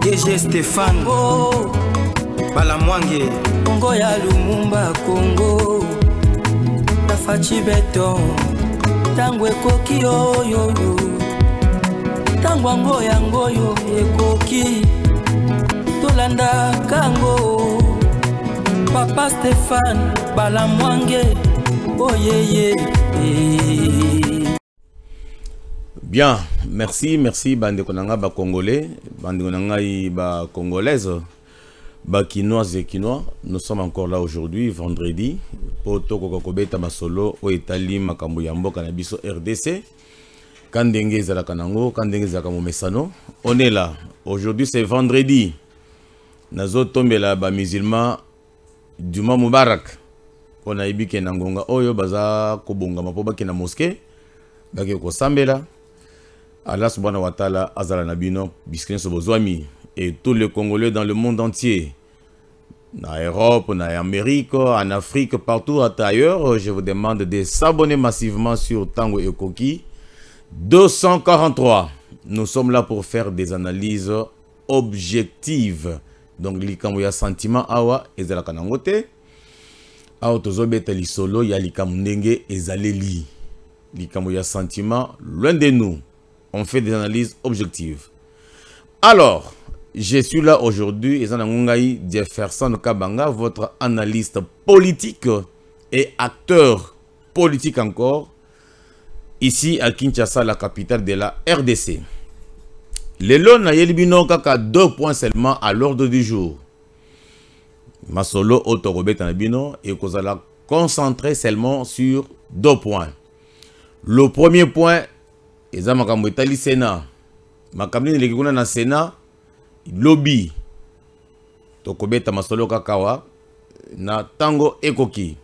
DG Stéphane oh. Balamwange Congo ya Lumumba Congo Tafachi Beton Tangwe koki oyo Tangwango yango yo ekoki Tolanda kango Papa Stéphane Balamwange oh yeah. Bien, merci bande konanga ba congolais, bande konanga ba congolaise, ba quinoises et quinois. Nous sommes encore là aujourd'hui, vendredi, pour toko kobeta masolo o etali makambo ya mboka na biso RDC. Kandenge za la kanango, kandenge za kamo mesano. On est là. Aujourd'hui c'est vendredi. Nazo tombe la ba musulman Juma Mubarak. On a ibike na ngonga oyo baza kobonga mapoba ke na mosquée. Bake ko sambela. Allah subhanahu wa ta'ala azala nabino biskin sobozwami et tous les Congolais dans le monde entier, en Europe, en Amérique, en Afrique, partout ailleurs, je vous demande de s'abonner massivement sur Tango et Koki 243. Nous sommes là pour faire des analyses objectives. Donc likambo ya sentiment awa ezala kanangote awa tozobeta lisolo ya likambo ndenge ezaleli likambo ya sentiment loin de nous. On fait des analyses objectives. Alors, je suis là aujourd'hui, Ezanangungaï Jefferson Kabanga, votre analyste politique et acteur politique encore, ici à Kinshasa, la capitale de la RDC. Le lot na yelibino kaka 2 points seulement à l'ordre du jour. Masolo Otorobet Tanabino et Kozala concentré seulement sur 2 points. Le premier point, eza makambo etali Sénat. Makambo ni lekikuna na Sénat lobby. Tokobeta masolo kakawa na tango ekoki.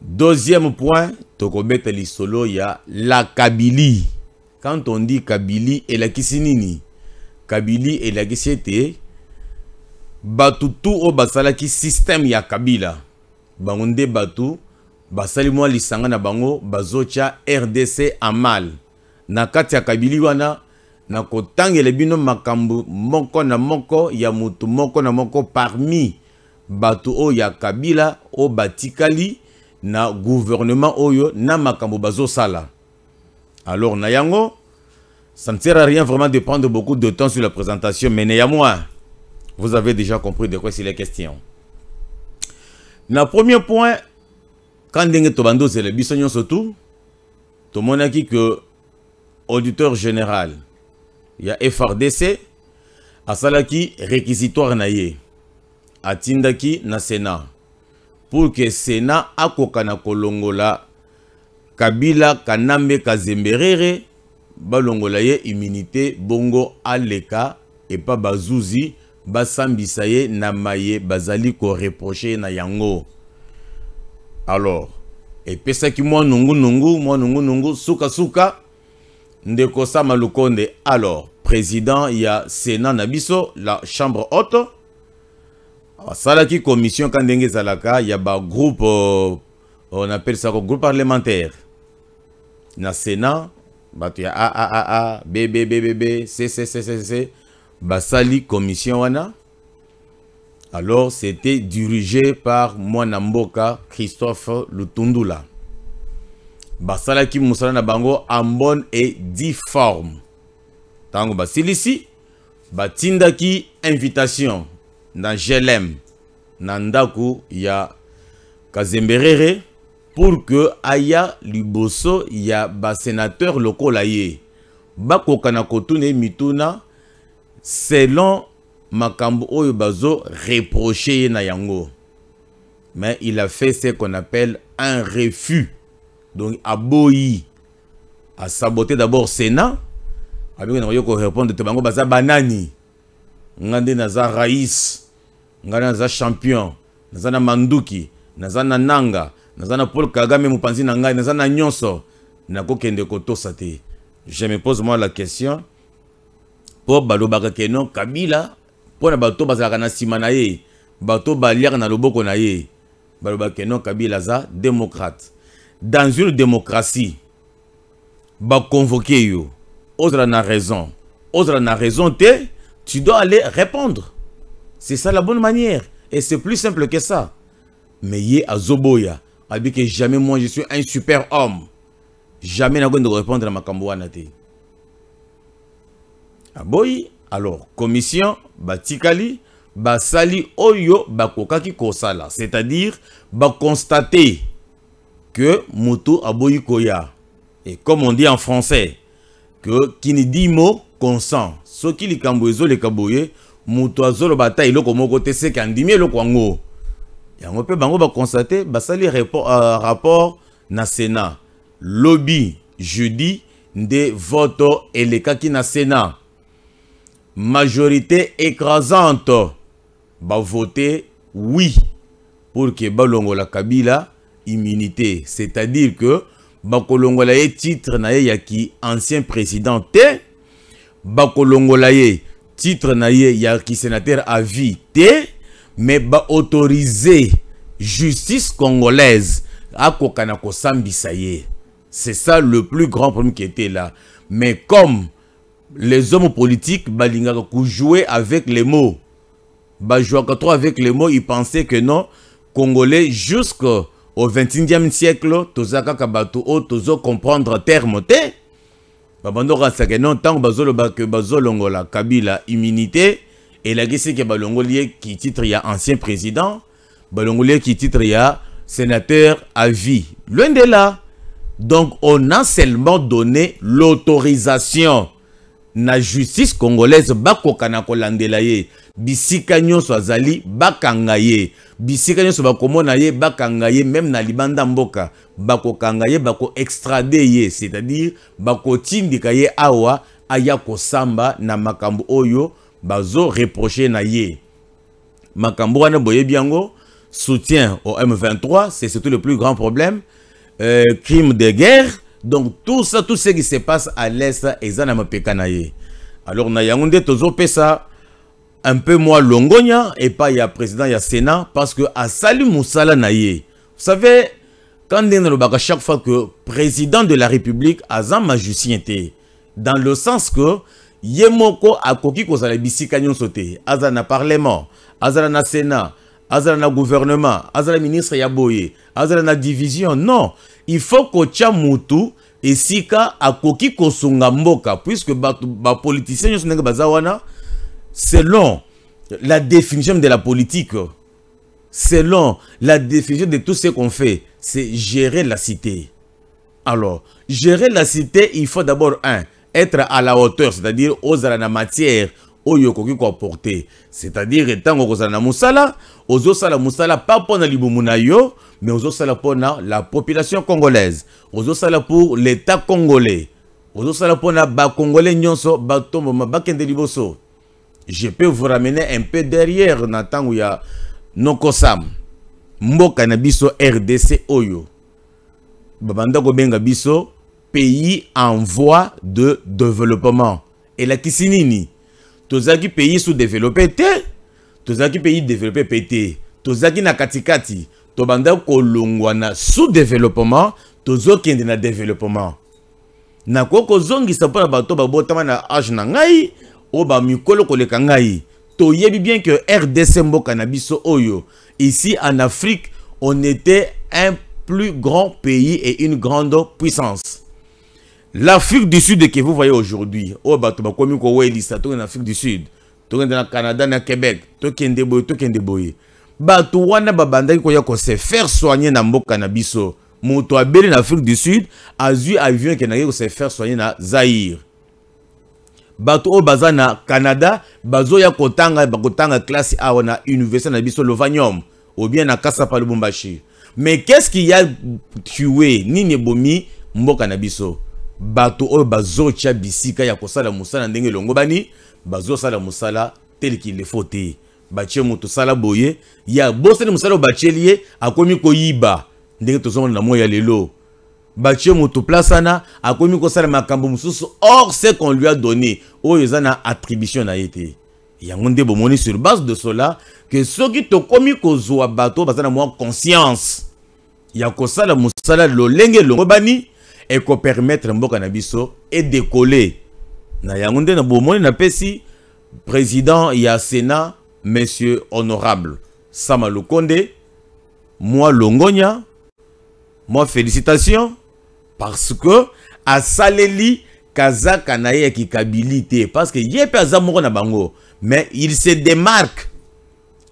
Deuxième point, tokobeta lisolo ya la Kabylie. Quand on dit Kabylie, elakisi nini? Kabylie elakisi ete batutu o basalaki système ya Kabila. Bangonde batu basali mwa lisanga na bango bazocha RDC en mal. Na kati ya Kabylie wana na kotangele bino makambo moko na moko ya mutu moko na moko parmi batu o ya Kabila o batikali na gouvernement oyo na makambo bazo sala. Alors na yango, ça ne sert à rien vraiment de prendre beaucoup de temps sur la présentation, mais néanmoins, vous avez déjà compris de quoi c'est la question. Na premier point, quand ndenge tobando c'est le bisognon surtout, tout monde a dit que auditeur général, il y a FRDC, a salaki réquisitoire naye, a tindaki na Sénat, pour que Sénat a kokana kolongola Kabila Kanambe Kazemberere, balongola ye immunité bongo aleka et pas bazouzi, basambisaye na maye bazali ko reprocher na yango. Alors, et pesa ki moi nungu, suka, ndeko sama lukonde. Alors, président, il y a Sénat Nabiso, la chambre haute. Salaki commission kandenge zalaka, il y a ba groupe, on appelle ça groupe parlementaire. Na Sénat, batu ya A, B, C, basali commission wana. Alors, c'était dirigé par Mwanamboka Christophe Lutundula. Basalaki Moussala na bango en bonne et due forme. Tango basilisi, batindaki invitation dans GLM, Nandaku ya Kazemberere, pour que aya liboso ya ba sénateur locaux laye. Bako kanakotune mituna selon makambo oyo bazo reproché na yango. Mais il a fait ce qu'on appelle un refus. Donc aboyi a saboté d'abord Sénat. Avec un ko répondre te bango baza banani. Ngande naza Raïs, ngande naza champion, naza na Manduki, naza na Nanga, naza na Paul Kagame mupanzi na ngai, naza na nyonso na ko kende ko tosate. Je me pose moi la question pour balobaka keno Kabila pour na bato bazaka na sima na ye, bato baliaka na loboko na ye. Balobaka keno Kabila za démocrate. Dans une démocratie, ba convoquer yo, osra na raison te, tu dois aller répondre. C'est ça la bonne manière. Et c'est plus simple que ça. Mais yé à Zoboya, a dit que jamais moi je suis un super homme. Jamais n'a pas de répondre à ma cambouanate. Aboyi, alors, commission, batikali, basali oyo, bakokaki kosala. C'est-à-dire, constater que Moto aboyi koya. Et comme on dit en français, que qui ne dit mot consent. Ce qui li kamboyezo le kaboye, Moto azolo bataille lo komo kote se kandimi lo kwango. Yango pe bango ba constater, basali rapport na Sénat. Lobby jeudi de vote et les kaki na Sénat. Majorité écrasante va voter oui pour que Balongola Kabila immunité, c'est-à-dire que Bakolongola ye titre na ye yaki ancien président te, Bakolongola ye titre na ye yaki sénateur à vie te, mais ba autoriser justice congolaise à Kokanako Sambisaye. C'est ça le plus grand problème qui était là. Mais comme les hommes politiques, balingaka jouer avec les mots. Jouer trop avec les mots, ils pensaient que non, Congolais jusqu'au XXe siècle, tozaka kabato o tozo comprendre terme te. Babando rasaka non tant que bazolongola Kabila immunité et la gisi que balongolier qui titre ya ancien président, balongolier qui titre ya sénateur à vie. Loin de là. Donc on a seulement donné l'autorisation na justice congolaise bakokana kolandela ye bisika nyonso azali bakanga ye bisika nyonso bakomona ye bakanga ye même na libanda mboka bakokanga ye bako extrader ye, c'est-à-dire bakotindika ye awa aya kosamba na makambo oyo bazo reprocher na ye makambo wana boye biango soutien au M23, c'est surtout le plus grand problème, crime de guerre. Donc tout ça, tout ce qui se passe à l'est, ezana pekanaye. Alors na yangonde tozo pesa un peu moins longonya et pas ya président ya Sénat parce que à Sali Moussala naye. Vous savez quand on chaque fois que président de la République azan magicien té dans le sens que yemoko akoki kozala bisika nyonso té azana parlement, azana Sénat, azana gouvernement, azana ministre ya boye, azana division. Non, il faut que Tchamutu et Sika akoki kosunga mboka puisque ba politiciens sont nga bazawana selon la définition de la politique, selon la définition de tout ce qu'on fait, c'est gérer la cité. Alors, gérer la cité, il faut d'abord être à la hauteur, c'est-à-dire aux la matière oyo koki ko porter, c'est-à-dire étant kozana musala, ozo sala musala pas pour na libumuna yo, mais ozo sala pour la population congolaise, ozo sala pour l'état congolais, ozo sala pour na ba congolais nyonso ba tombo bakende liboso. Je peux vous ramener un peu derrière na tangu ya Nokosam mboka na biso RDC oyo babanda ko benga biso pays en voie de développement et la kisinini tozaki pays sous-développé te, tozaki pays développé pété, tozaki na katikati, tobanda kolongwa na sous-développement, tozokende na développement. Na koko zongi sapa na bato babotama na âge na ngai, o ba mikolo koleka ngai. Toyebi bien que RDC mboka na biso oyo, ici en Afrique, on était un plus grand pays et une grande puissance. L'Afrique du Sud que vous voyez aujourd'hui, au bateau comme en Afrique du Sud, dans le Canada, dans le Québec, Tokendeboy, bateau wana babanda ko se faire soigner na mboka na biso. Moto abeli en Afrique du Sud, azu avion qui na se faire soigner na Zaïre. Bateau au bazana Canada, bazo ya kotanga bakotanga classe A na université na biso Lovanium ou bien na Kasapa Lubumbashi. Mais qu'est-ce qui a tué Nini Bomi mboka na biso? Bato o bazo cha bisika ya kosala musala ndenge longobani bazo sala musala tel qu'il le faut te bache moto sala boye ya bosene musala bachelie akomi koyiba ndenge tozomona na moya lelo bache moto plasana akomi kosala makambo mususu or ce qu'on lui a donné oyo ezana attribution na yete yango nde bomoni sur base de cela que soki tokomi kozwa bato bazana mo conscience ya kosala musala lolenge longobani et qu'on permettre mboka na biso et décoller na yangonde na bomoni na pesi président il y a Sénat monsieur honorable Sama Lukonde, moi Longonia, moi félicitations parce que à Saleli Kazaka naye ki kabilité parce que yé pe azamoko na bango mais il se démarque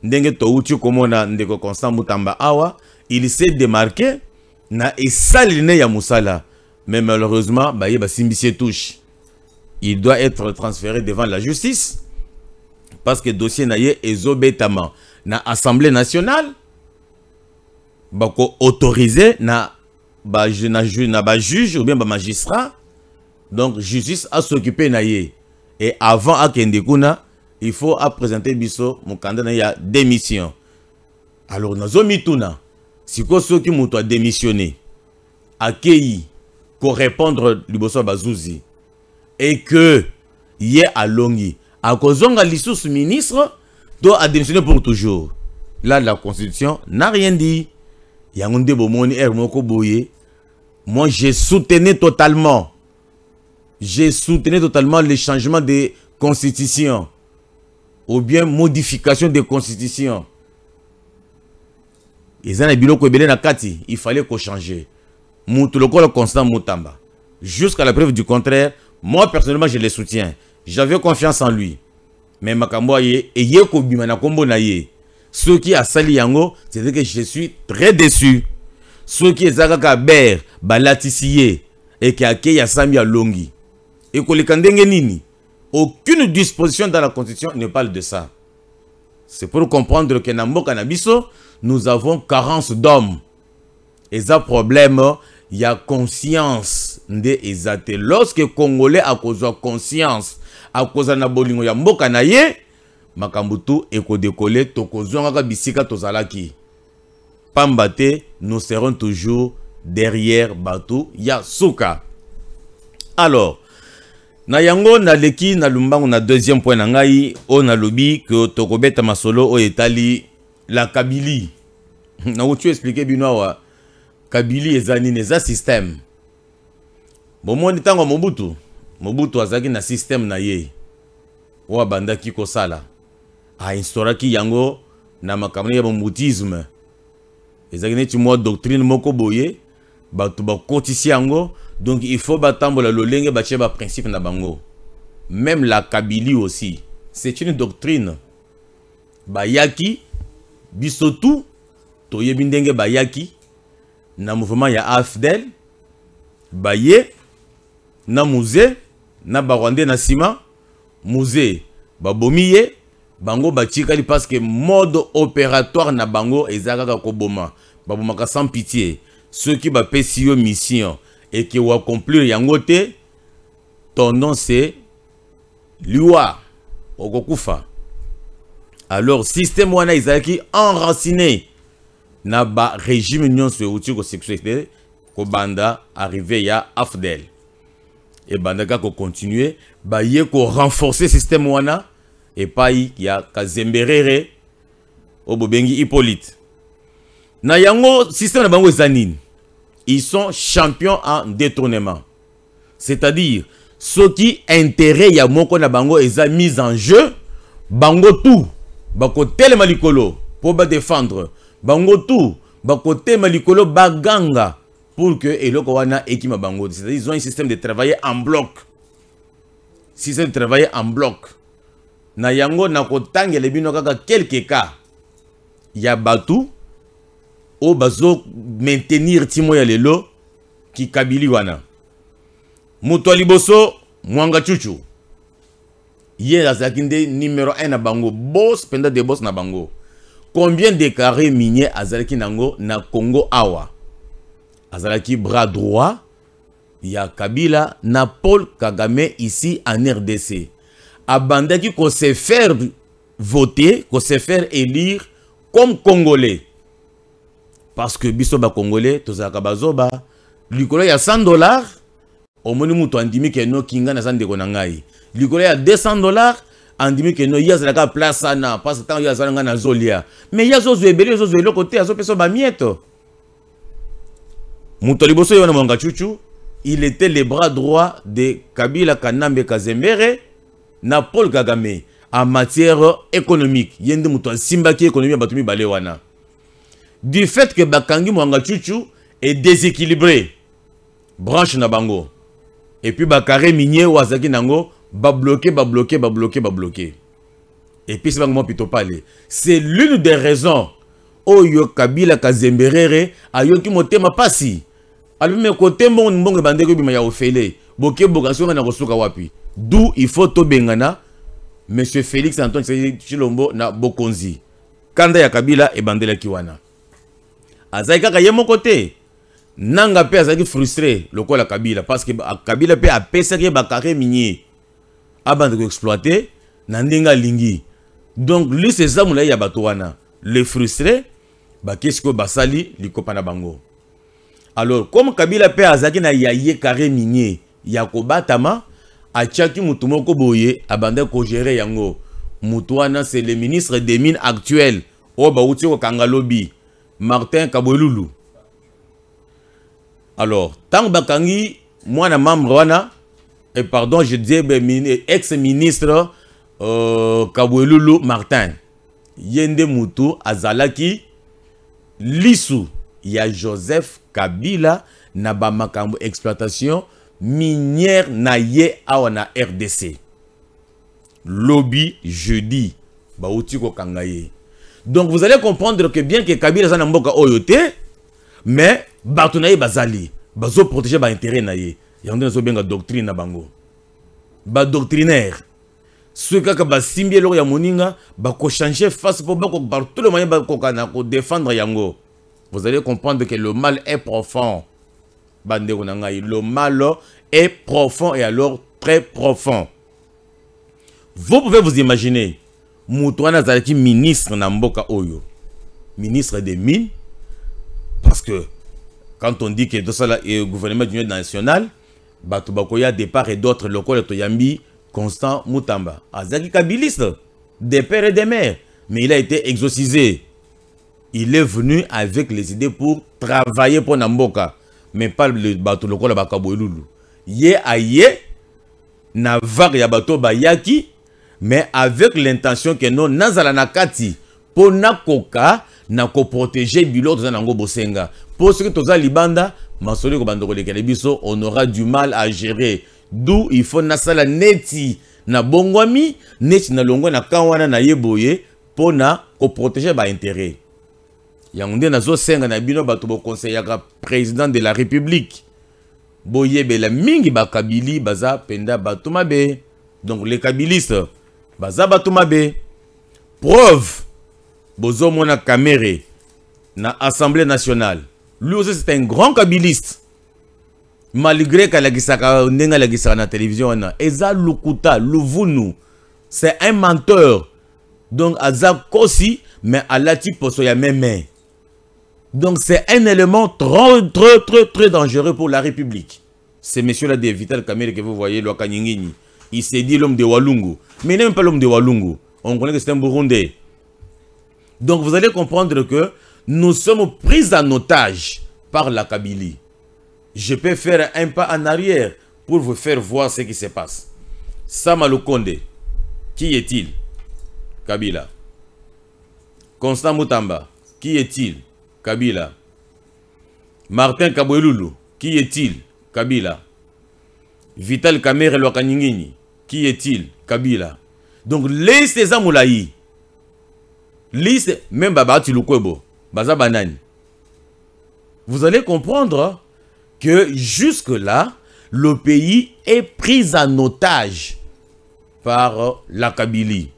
ndenge to uti komona ndeko Constant Mutamba awa il s'est démarqué na esaline ya musala mais malheureusement ba ye ba simbisie touche il doit être transféré devant la justice parce que dossier na ye ezobetama na Assemblée nationale bako autorisé na ba juge ou bien ba magistrat. Donc justice a s'occuper na ye et avant à Kendekuna il faut à présenter biso mon candidat ya démission. Alors nazo mituna siko soki muto a démissionné akei ko répondre liboso bazouzi et que yé alongi a kozonga lisusu ministre doit a démissionner pour toujours. Là la constitution n'a rien dit. Yangonde bomoni moko boye. Moi j'ai soutenu totalement. J'ai soutenu totalement les changements de constitution ou bien modification de constitution. Il fallait qu'on change. Le Constant Mutamba. Jusqu'à la preuve du contraire, moi personnellement je le soutiens. J'avais confiance en lui. Mais Makamboye et Yeko Bimana Kombo Naye. Ceux qui a sali yango, c'est que je suis très déçu. Ceux qui ezaka ber balatisiye et qui a Sami Longi. Et aucune disposition dans la Constitution ne parle de ça. C'est pour comprendre que dans Canabiso, nous avons carence d'hommes. Et ça problème, il y a conscience de Ezate. Lorsque les Congolais a cause de conscience, à cause de bolingo ya mboka na ye, makambutu eko décoller tokozonga bisika tozalaki. Pambate, nous serons toujours derrière Batu ya Souka. Alors, na yango na leki na lumbango na deuxième point na ngai o na lobi que tokobeta masolo o etali la Kabylie. Na tu expliquer binoa Kabylie ezani neza système. Bomoni tango Mobutu azaki na système na ye. Wa bandaki ko sala. A instauraki yango na makamani ya moutisme. Ezaki neti mo doctrine moko boye batu ba kotisi yango. Donc il faut battre la lolenge ba principe na bango. Même la Kabylie aussi, c'est une doctrine. Bayaki bisotu to yebindenge bayaki na mouvement ya AFDEL baye na musée na barwande na sima musée babomiye bango batikali parce que mode opératoire na bango ezaka ko boma babomaka sans pitié ceux qui ba pesio mission et qui va accomplir yangote, ton nom c'est Liwa Ogokufa. Alors, système wana izaki enraciné na ba régime union sur ko sexualité ko banda arrivé ya AFDEL. Et banda ka ko continuer, ba ye ko renforcer système wana et pas ya Kazemberere Obobengi Hippolyte. Na yango système na bango ezanine. Ils sont champions en détournement. C'est-à-dire, ceux qui intérêt ya moko na bango est mis en jeu, bango tout, bako telema likolo pour ba défendre, bango tout, bako telema likolo baganga pour que eloko wana ekima bango. C'est-à-dire, ils ont un système de travailler en bloc. Système de travailler en bloc. Na yango na kotange le bino kaka quelques cas. Ya batu o bazo maintenir timo ya lelo ki Kabylie wana muto liboso Mwanga Chuchu ye azakinde numéro 1 na bango boss penda de boss na bango combien de carrés miniers azalaki nango na Congo awa azalaki bras droit ya Kabila na Paul Kagame ici en RDC abandaki ko se faire voter ko se faire élire comme Congolais. Parce que biso ba Congolais, tozaka bazoba, likolo ya $100, omoni mutu andimi ke no kinga na sande konangai. Likolo ya $200, andimi ke no yazalaka place na, parce que tant yazalanga na zolia. Mais yazo zwebele zo zwelo côté azo peso ba mieto. Mutu liboso yona Mwanga Chuchu, il était le bras droit de Kabila Kanambe Kazembere na Paul Kagame. en matière économique. Yende muto simbaki économie batumi balewana. Du fait que Bakangi Mwanga Chuchu est déséquilibré, branche na bango. Et puis Bakare minier wazaki nango ba bloqué. Et puis c'est pas plutôt parler. C'est l'une des raisons Oyo Kabila Kazemberere ayoki motema pasi. Alors me côté mbongo bandeko bima ya ofele. Boke bokaso na kosuka wapi. D'où il faut to bengana Monsieur Félix Antoine Chilombo na Bokonzi. Kanda ya Kabila e bandela kiwana. Azai kaka yemo côté. Nanga pe azaki frustré lokola Kabila parce que Kabila pe a pesaki Bakare minier. Abandeko exploiter na ndinga lingi. Donc lui c'est ça moula ya batowana. Le frustré qu'est-ce que basali likopana bango. Alors comme Kabila pe azaki na yaye carré minier yakobatama achaki mutumoko boye abande ko gérer yango. Mutuana c'est le ministre des mines actuel Oba Utiko Kangalobi Martin Kabwelulu. Alors tant bakangi moi na membre wana et pardon je dis ex-ministre Kabwelulu Martin Yende Mutu azalaki lisu ya Joseph Kabila na ba makambo exploitation minière na ye awana RDC. Lobby jeudi ba utiko kangaye. Donc vous allez comprendre que bien que Kabila za na mboka oyote mais batunaye bazali bazo protéger ba intérêt na ye. Yande zo benga doctrine na bango. Ba doctrinaire. Ceux qui ba simbie lo ya moninga ba ko changer face pour ba ko par tout le moyen ba ko kana ko défendre yango. Vous allez comprendre que le mal est profond. Bande konangai, le mal est profond et alors très profond. Vous pouvez vous imaginer Moutouana Zalaki ministre na mboka oyo. Ministre des mines parce que quand on dit que tout ça est gouvernement d'union nationale, Batubakoya de part et d'autre locaux Toyambi Constant Moutamba. Azaki kabiliste des pères et des mères, mais il a été exorcisé. Il est venu avec les idées pour travailler pour Namboka, mais pas le bateau local Bakabouelulu. Ye aye na vague ya bateau bayaki, mais avec l'intention que non nazala nakati pour nakoka na ko protéger bilo to nango bosenga. Pour ce que toza libanda masoli ko bandoko lekele biso, on aura du mal à gérer. D'où il faut nasala neti na bongwami, neti na longo na kawana na yeboye pour na ko protéger ba intérêt. Yangonde nazo senga na bino bato bo conseillera président de la République. Boyebe la mingi ba Kabili baza penda batumabe. Donc les kabilistes baza batumabe. Preuve bozo mona Kamere na Assemblée nationale. Lui aussi c'est un grand kabiliste. Malgré qu'elle a gisaka na télévision na eza lukuta luvunu. C'est un menteur. Donc aza kosi mais alati poso ya meme. Donc c'est un élément très dangereux pour la République. C'est monsieur là de Vital Kamerhe que vous voyez, le Kanyingini. Il s'est dit l'homme de Walungu. Mais il n'est même pas l'homme de Walungu. On connaît que c'est un Burundais. Donc vous allez comprendre que nous sommes pris en otage par la Kabylie. Je peux faire un pas en arrière pour vous faire voir ce qui se passe. Sama Lukonde, qui est-il? Kabila. Constant Moutamba, qui est-il? Kabila. Martin Kabwelulu, qui est-il? Kabila. Vital Kamerhe Lwakanyingini, qui est-il? Kabila. Donc, laissez ces moulaï. Laissez, même Baba Tilukwebo, Baza Banani. Vous allez comprendre que jusque-là, le pays est pris en otage par la Kabylie.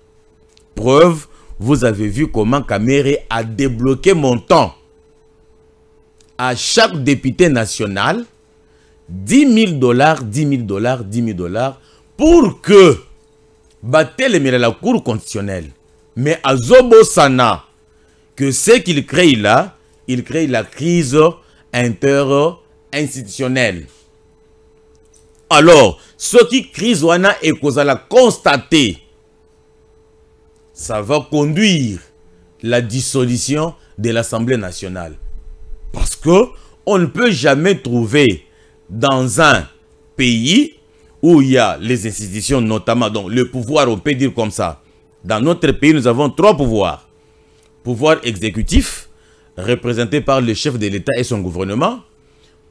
Preuve, vous avez vu comment Kamerhe a débloqué mon temps. À chaque député national, $10 000, $10 000, $10 000 pour que Batel mire la Cour constitutionnelle. Mais à Zobo Sana, que ce qu'il crée là, il crée la crise inter-institutionnelle. Alors, ce qui crise wana et qu'on a constaté, ça va conduire la dissolution de l'Assemblée nationale. Parce que on ne peut jamais trouver dans un pays où il y a les institutions, notamment donc le pouvoir, on peut dire comme ça, Dans notre pays, nous avons 3 pouvoirs. Pouvoir exécutif, représenté par le chef de l'État et son gouvernement.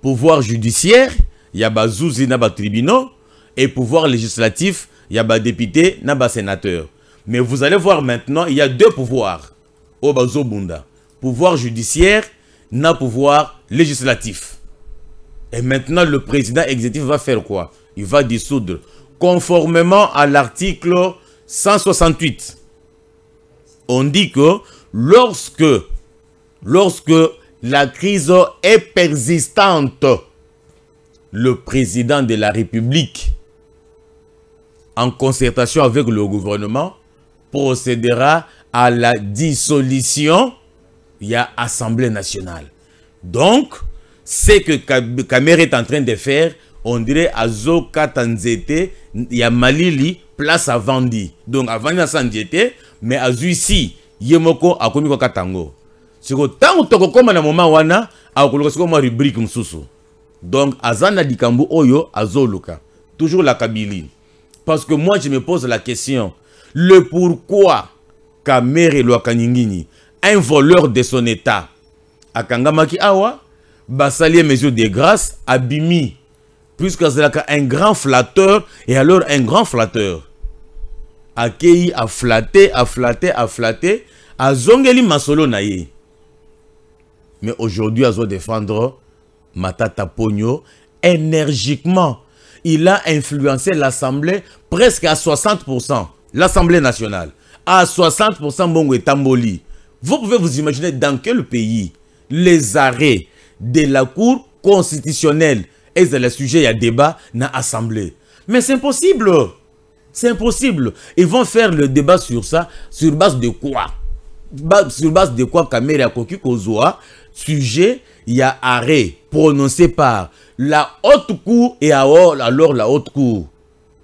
Pouvoir judiciaire, il y a des zouzi na ba tribunaux. Et pouvoir législatif, il y a des députés na ba sénateurs. Mais vous allez voir maintenant, il y a 2 pouvoirs. Au bazo bunda. Pouvoir judiciaire, na pouvoir législatif. Et maintenant, le président exécutif va faire quoi? Il va dissoudre. Conformément à l'article 168. On dit que lorsque la crise est persistante, le président de la République, en concertation avec le gouvernement, procédera à la dissolution. Il y a Assemblée nationale. Donc, ce que Kamere est en train de faire, on dirait Azo Katanzete, il y a Malili, place à Vandi. Donc, avant il y a Sandiete, mais à ici, Yemoko a commis Katango. C'est que tant que comme à un moment wana, a coloqué comme rubrique msusu. Donc, Azana Dikambu Oyo, Azoluka. Toujours la Kabylie. Parce que moi, je me pose la question, le pourquoi Kamere Loakanyingini, un voleur de son état, à Kangamaki Awa, Bassalier mesure de grâce, Abimi, puisque c'est un grand flatteur, et alors un grand flatteur. Akei a flatté, a zongeli masolo naye. Mais aujourd'hui, à défendre Matata Pogno énergiquement. Il a influencé l'Assemblée presque à 60%. L'Assemblée nationale. À 60% Bongo et Tamboli. Vous pouvez vous imaginer dans quel pays les arrêts de la Cour constitutionnelle et le sujet, il y a débat dans l'Assemblée. Mais c'est impossible. C'est impossible. Ils vont faire le débat sur ça. Sur base de quoi? Sur base de quoi Kamere a Koki Kozoa, sujet, il y a arrêt prononcé par la haute cour et alors la haute cour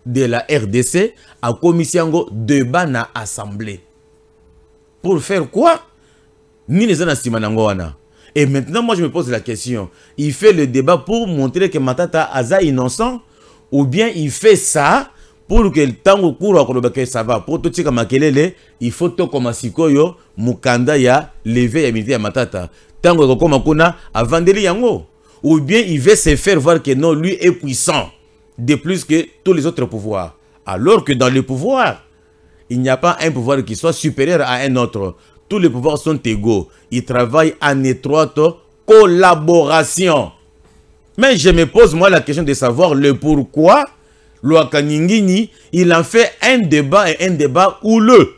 de la RDC a commission débat dans l'Assemblée. Pour faire quoi? Ni les anastimanangoana. Et maintenant, moi, je me pose la question. Il fait le débat pour montrer que Matata Aza est innocent ou bien il fait ça pour que le temps au cours à ça va. Pour tout ce qui il faut tout comme Sikoyo, Mukanda ya lever ya milité ya Matata. Tant que comme Kuna a vendre yango. Ou bien il veut se faire voir que non, lui est puissant. De plus que tous les autres pouvoirs. Alors que dans le pouvoir, il n'y a pas un pouvoir qui soit supérieur à un autre. Tous les pouvoirs sont égaux. Ils travaillent en étroite collaboration. Mais je me pose moi la question de savoir le pourquoi Loakanyingini, il en fait un débat et un débat houleux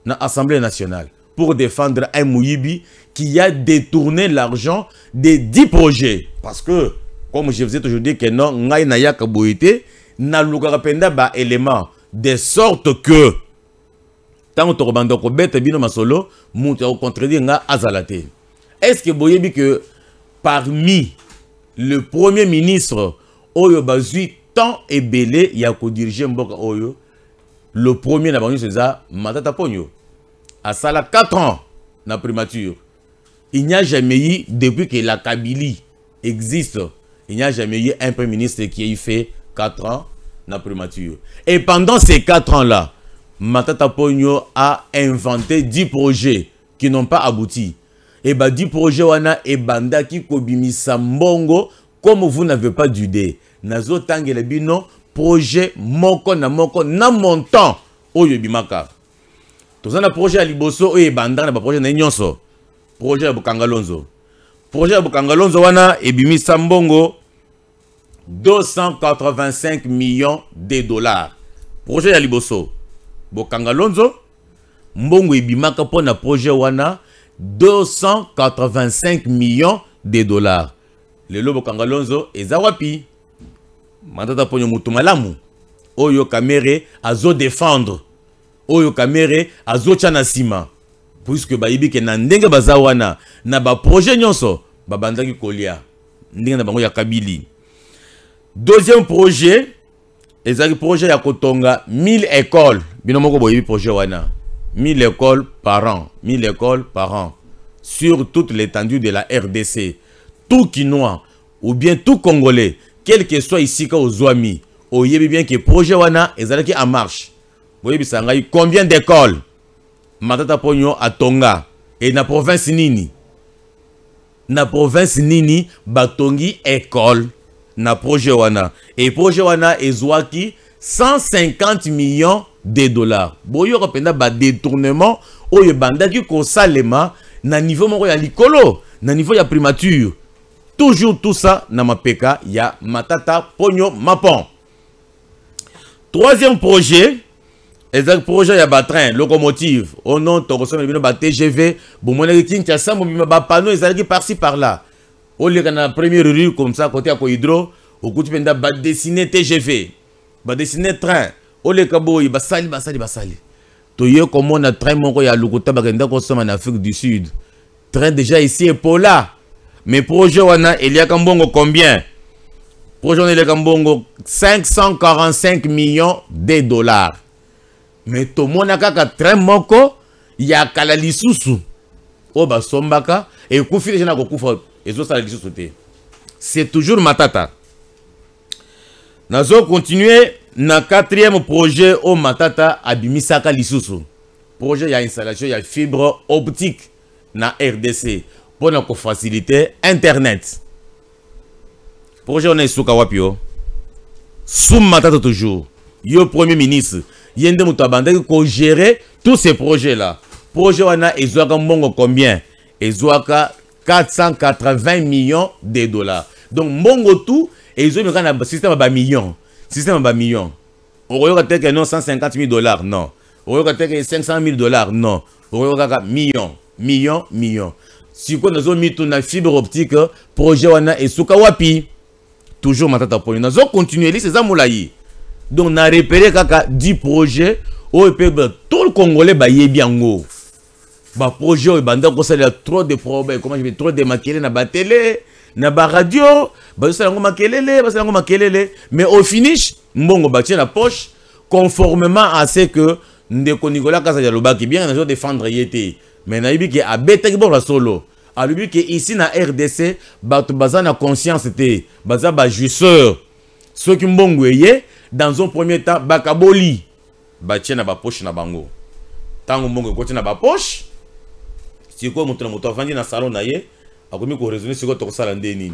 dans l'Assemblée nationale pour défendre un Mouyibi qui a détourné l'argent des 10 projets. Parce que, comme je vous ai toujours dit que non, Ngai Naya Kabouite n'a l'ougarapenda ba élément de sorte que tant que tu as bête bino masolo, tu as contredit nga azalate. Est-ce que vous voyez que parmi le premier ministre Oyo Bazui tant et belé il y a ko diriger Mboka Oyo, le premier n'a pas c'est ça Matata Pogno. À ça là 4 ans na primature. Il n'y a jamais eu depuis que la Kabylie existe, il n'y a jamais eu un premier ministre qui ait fait 4 ans na primature. Et pendant ces 4 ans là, Matata Pogno a inventé 10 projets qui n'ont pas abouti. Et bah 10 projets wana et bandaki kobimisa mbongo comme vous n'avez pas d'idée. Nazo tangele bino projet moko na montant oyo bimaka. Tozana projet à Liboso et bandana ba projet na nyonso. Projet à Bukangalonzo. Projet à Bukangalonzo wana et bimisa mbongo 285 millions de dollars. Projet à Liboso. Bokangalonzo mbongo ibimaka pona projet wana 285 millions de dollars. Le lobo Kangalonzo ezawapi Matata Pogno mutu malamu oyo Kamere azo défendre oyo Kamere azo tchana sima puisque bayibi ke na ndenge bazawana na ba projet nyonso babandaki kolia ndenge na bango ya Kabylie. Deuxième projet ezaki projet ya kotonga 1000 écoles bino moko boyibi projet wana 1000 écoles par an, 1000 écoles par an sur toute l'étendue de la RDC. Tout Quinois ou bien tout Congolais, quel que soit ici qu'au Zouami, au yebi bien que projet wana ezalaki en marche. Oui, combien d'écoles Matata Pogno à Tonga et na province nini? Na province nini batongi école na projet wana. Et projet wana ezwaki 150 millions de dollars. Boyo kopenda ba détournement oyo bandaki ko salema na niveau moko ya likolo, na niveau ya primature. Toujours tout ça na mapeka ya Matata Pogno Mapon. Troisième projet, exact projet ya train locomotive. Au nom Tokosom bino ba TGV, bomona Kinshasa mobima ba panneau ezalaki par-ci par-là. Au lieu na première rue comme ça côté à hydro, au coup penda ba dessiner TGV, ba dessiner train. Au lieu kaboy ba sali. Toye comme on a train moko ya lokuta ba kenda ko soma en Afrique du Sud. Train déjà ici et pour là. Mais projet wana il y a kambongo combien? Projet wana il y a kambongo 545 millions de dollars. Mais tout le monde a train moko ya kala lisusu. O ba sombaka et kufi les gens ko kufa et ça lisusu te. C'est toujours Matata. Nazo continuer na quatrième projet au Matata abimisaka lisusu. Projet ya installation ya fibre optique na RDC pour na ko faciliter internet. Projet on est sous Kawapio. Sous Matata toujours. Yo premier ministre yende mutabanda ko gérer tous ces projets là. Projet wana ezwaka mbongo combien? Ezwaka 480 millions de dollars. Donc mbongo tout ezwaka na système ba millions. Système ba millions. Oyoka teke non 150 000 dollars non. Oyoka teke 500 000 dollars non. Oyoka millions. Si ko nazo mitu na fibre optique projet wana esuka wapi? Toujours Matata Pogno. Nazo continuer li ces amulayi. Donc, on a repéré 10 projets où tout le Congolais ba yebiango. Ba projet où il y a trop de problèmes. Comment je vais trop de maquiller na ba télé, na ba radio, ba salango makelele. Mais au finish, mbongo ba tient la poche conformément à ce que ndeko Nicolas Kazayaloba qui bien na défendre yété. Mais na yibi ki abeta ki bon la solo. A lui que ici na RDC, ba to bazana conscience té, baza ba jouisseur. Ceux qui mbongo yé dans un premier temps bakaboli batie na ba poche na bango tango mbongo côté na ba poche siko moto avandi na salon na ye akomi ko raisonner siko to sala ndeni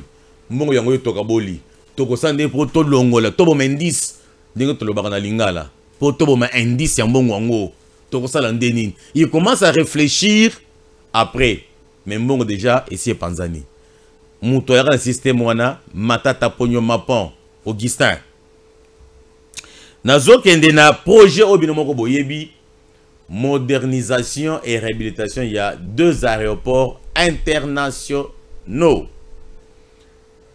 mbongo yango to kaboli to ko sande pour to longola to bo indice ndenge to lobaka na lingala pour to bo indice ya mbongo yango to ko sala ndeni il commence à réfléchir après mais mbongo déjà ici est Panzani moto ya na système wana Matata Pogno Mapon Augustin. Nazo kende na projet obinomoko boyebi modernisation et réhabilitation. Il y a 2 aéroports internationaux.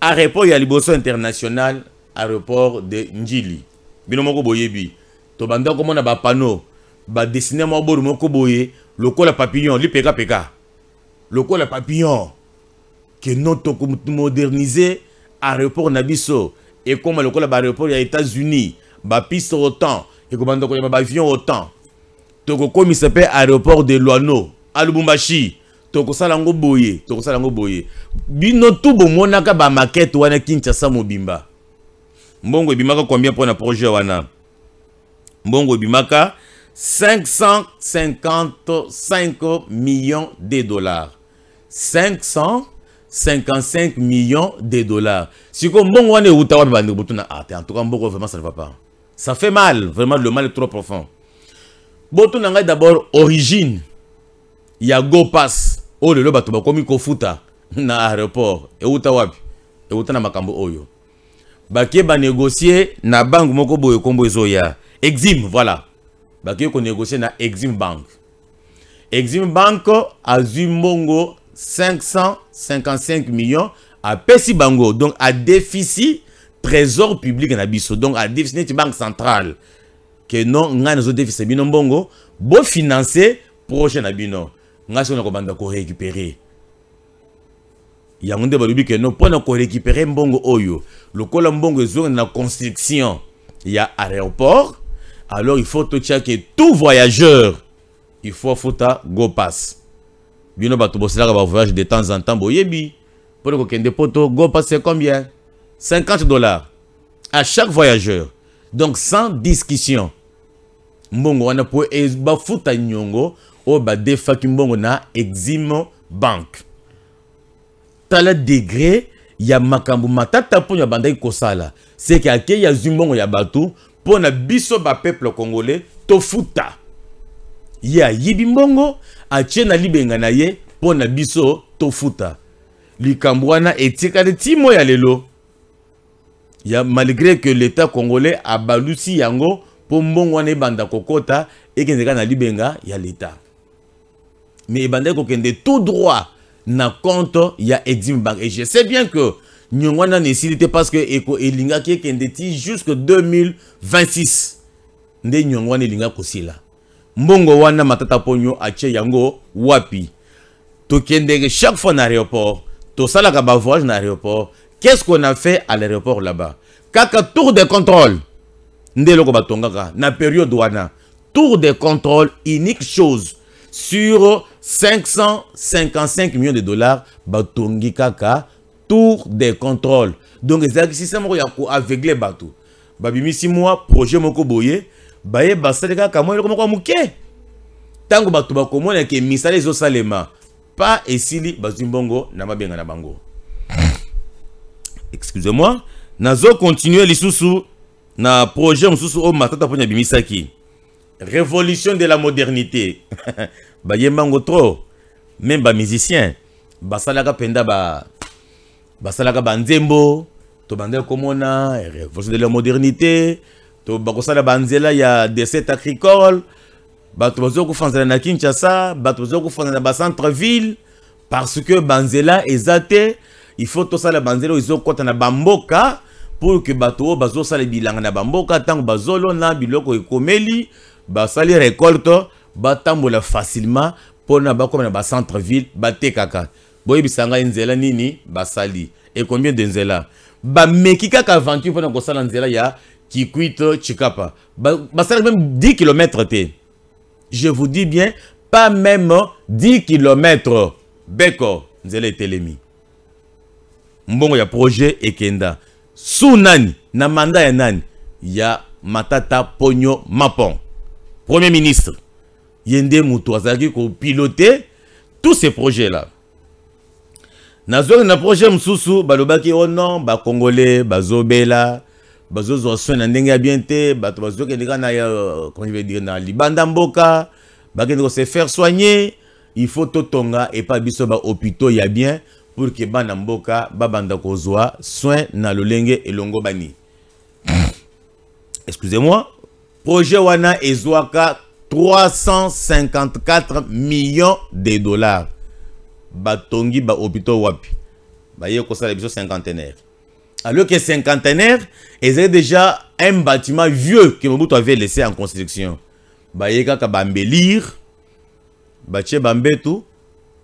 Aéroport ya liboso international, aéroport de Njili. Binomoko boyebi. To banda ko mona ba panneau, ba dessiner mo boru moko boye, lokola papillon, li peka. Lokola papillon. Que notre moderniser aéroport nabiso et comme lokola ba aéroport ya États-Unis. Ba piste autant et commando ko ba avion autant toko komi sepe aéroport de Luano à Lubumbashi toko salango boye bino tout bomonaka ba maquette wana Kinshasa mobimba mbongo ebimaka combien pour na projet wana mbongo ebimaka 555 millions de dollars 555 millions de dollars si ko mbongo wana utawa bande botuna en tout cas mbongo vraiment ça ne va pas. Ça fait mal, vraiment le mal est trop profond. Boto nanga d'abord origine. Il y a Go Pass. Oh le bato ba komi ko futa na aéroport. E uta wapi? E uta na makambo oyo. Baké ba négocier na banque moko boye kombo ezoya. Exim voilà. Baké ko négocier na Exim Bank. Exim Bank a Zumbongo 555 millions à Pessi Bango donc à déficit trésor public na biso donc à déficit banque centrale que non nga zo déficit bino mbongo bo financer projet na bino nga so na ko banda ko récupérer ya ngonde balubi que non pour na ko récupérer mbongo oyo lokola mbongo ezo na construction ya aéroport alors il faut to que tout voyageur il faut fouta Go Pass bino bato bosela ba voyage de temps en temps boyebi pour ko kende poto Go Pass c'est combien? 50 $ à chaque voyageur. Donc sans discussion. mbongo wana po bafuta nyongo o badefaki mbongo na Exim Bank. Tala degré ya makambu matata po ya bandaki kosala. C'est que ake ya zumbongo ya batu po na biso ba peuple congolais to futa. Ya yibi mbongo ache na libenga na ye po na biso to futa. Likambu wana etika de timo ya lelo. Ya malgré que l'état congolais a balusi yango po mbongo wana banda kokota ekendeka na libenga ya l'état. Mais banda kokende tout droit na compte ya Exim Bank. Et je sais bien que nyongwana nécessité parce que eko elinga ki ekende ti jusque 2026. Nde nyongwana elinga kosila. Mbongo wana matata ponyo ache yango wapi. Tokende chaque fois na aéroport, to salaka ba voyage na aéroport. Qu'est-ce qu'on a fait à l'aéroport là-bas? Kaka tour de contrôle. Ndeloko batongaka na période wana. Tour de contrôle, unique chose. Sur 555 millions de dollars, batongi kaka tour de contrôle. Donc c'est système ya ko aveugle bato. Babimisi moi projet moko boye, baye basaleka kamo eloko moko muke. Tango bato bakomona ke misale zo salema. Pas esili bazimbongo na mabenga na bango. Excusez-moi, nazo continuer lisusu na projet mususu o matata ponya bimisaki. Révolution de la modernité. Bayembango trop. Même ba musicien. Basalaka penda basalaka banzembo. To bandel komona. Révolution de la modernité. To bakosala banzela ya décès agricole. Bato bazo kufanzela na Kinshasa. Bato bazo kufanzela na ba centre-ville. Parce que banzela ezate. Il faut tout ça la banzela izo kota na bamboka. Pour que bato bazo sala bilanga na bamboka. Tango bazolo na biloko ekomeli. Basali récolte. Batambola facilement. Pour na ba comme na ba centre-ville. Bate kaka. Boye bisanga nzela nini. Basali. Et combien de nzela? Ba meki kaka aventure pour na kosala nzela ya Kikwit Chikapa. Basali même 10 km te. Je vous dis bien. Pas même 10 km. Beko. Nzela etelemi. Mbongo ya projet ekenda. Sous nani. Na manda ya nani. Ya Matata Ponyo Mapon. Premier ministre. Yende Moutou azaki ko piloter tous ces projets-là. Nazo na projet msusu balobaki oh non ba congolais bazobela bazozo soin na ndenge ya bien te bato bazoke ndika na comment je vais dire na libanda mboka bakende se faire soigner il faut totonga et pas biso ba hôpitaux ya bien pour que bana mboka babanda kozwa soin na lolenge elongo bani. Excusez-moi, projet wana ezwaka 354 millions de dollars. Batongi ba hôpitaux wapi. Ba yé kosala biso cinquantenaire. Alors que cinquantenaire, est déjà un bâtiment vieux que Mobutu avait laissé en construction. Ba yé kaka ba embellir, ba tche bambetu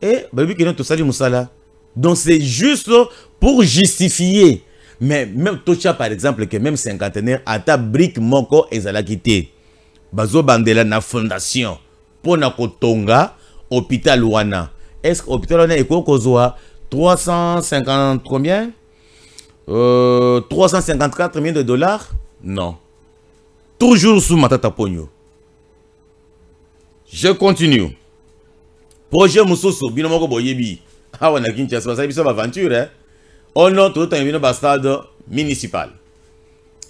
et ba bi kino to sali musala. Donc c'est juste pour justifier. Mais même Tocha par exemple que même cinquantenaire ata brique moko ezala quitté. Bazo bandela na fondation pour na kotonga hôpital wana. Est-ce que l'hôpital wana eko kozwa 350 combien 354 millions de dollars? Non. Toujours sous Matata Ponyo. Je continue. Projet Moussoso bino moko boyebi. Ah wana Kinshasa ça biso aventure hein. On a tout un bino stade municipal.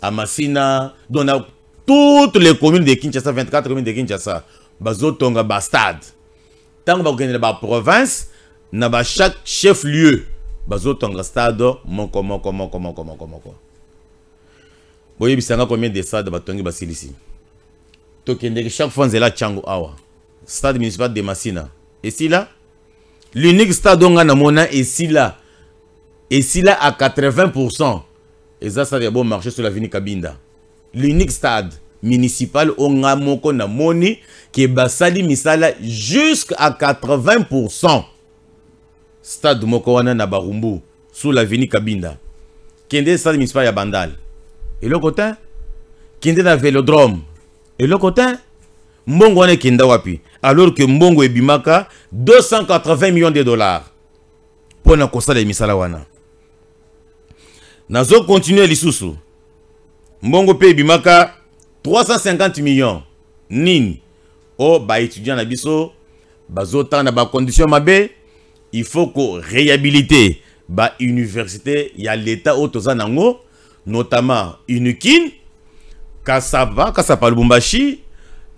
À Massina, dans toutes les communes de Kinshasa, 24 communes de Kinshasa, bazo tonga ba stade. Tant que vous avez la province, na chaque chef-lieu, bazo tonga stade, moko. Boye bisanga combien de stades batongi basilisi. Tokende chaque fois nzela chango awa. Stade municipal de Massina. Et si là, l'unique stade on a mona et si là à 80%. Et ça a bon marché sur l'avenue Kabinda. L'unique stade municipal on a moko na moni qui basali misala jusqu'à 80%. Stade moko wana na Barumbu sous l'avenue Kabinda. Kende stade municipal ya Bandal. Et le côté kende na Vélodrome. Et le côté mbongo wana kenda wapi. Alors que mbongo ebimaka 280 millions de dollars. Pour na kosa de misala wana. Nazo continuer lisusu. Mbongo pe ebimaka 350 millions. nini o ba étudiant na biso bazota na ba condition mabe il faut que réhabiliter ba université ya l'état otoza nango notamment UNIKIN Kasapa Lubumbashi